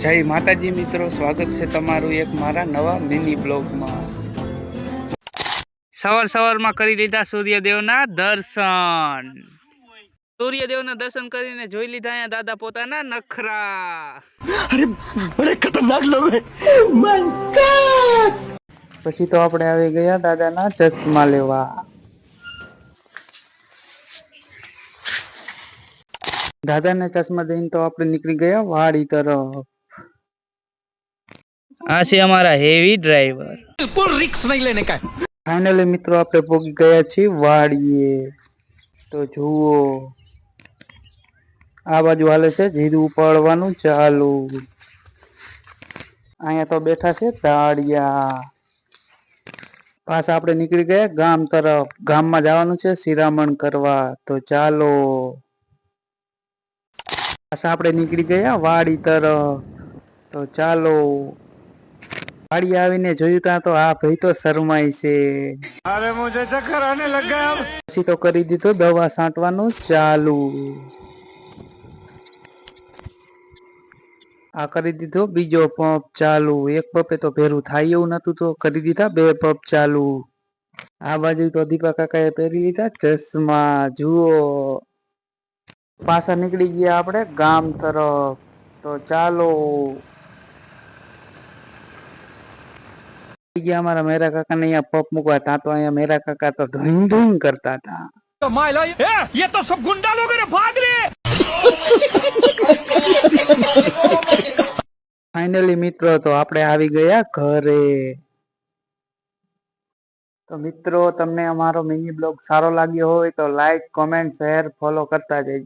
જય માતાજી મિત્રો, સ્વાગત છે તમારું એક મારા નવા મિની બ્લોગમાં। સવારમાં કરી લીધા સૂર્યદેવના દર્શન। સૂર્યદેવના દર્શન કરીને જોઈ લીધા અહીંયા દાદા પોતાના નખરા। अरे बड़े खतरनाक लोग हैं। My God. પછી તો આપણે આવી ગયા દાદાના ચશ્મા લેવા। દાદાને ચશ્મા દઈને તો આપણે નીકળી ગયા વાડી તરફ। આ છે અમારા હેવી ડ્રાઈવર। बिल्कुल रिक्स नहीं लेने का। ફાઇનલી મિત્રો આપણે પહોંચી ગયા છીએ વાડીએ। તો જુઓ આ બાજુ હાલે છે જીરું ઉપાડવાનું ચાલુ। અહીંયા તો બેઠા છે દાળિયા। પાછા આપણે નીકળી ગયા ગામ તરફ। ગામમાં જવાનું છે શિરામણ કરવા। તો ચાલો પાછા આપણે નીકળી ગયા વાડી તરફ। તો ચાલો વાડી આવીને જોયું ત્યાં તો આ ભાઈ તો શરમાય છે। अरे मुझे चक्कर आने लग गया। પછી તો કરી દીધું દવા છાંટવાનું ચાલુ। આ કરી દીધો બીજો પંપ ચાલુ। એક પંપે તો ભેરું થાય એવું નતું તો કરી દીધા બે પંપ ચાલુ। આ બાજુ તો દીપા કાકાએ પહેરી લીધા ચશ્મા। જુઓ પાછા નીકળી ગયા આપણે ગામ તરફ। તો ચાલો ગયા અમારા મેરા કાકા ને અહીંયા પંપ મૂકવા તા તો અહીંયા મેરા કાકા તો ઢોંગ ઢોંગ કરતા હતા। ये तो सब गुंडा लोग हैं, भाग रे। ફાઇનલી મિત્રો તો આપણે આવી ગયા ઘરે। તો મિત્રો તમને અમારો મિની બ્લોગ સારો લાગ્યો હોય તો લાઈક, કોમેન્ટ, શેર, ફોલો કરતા જજો।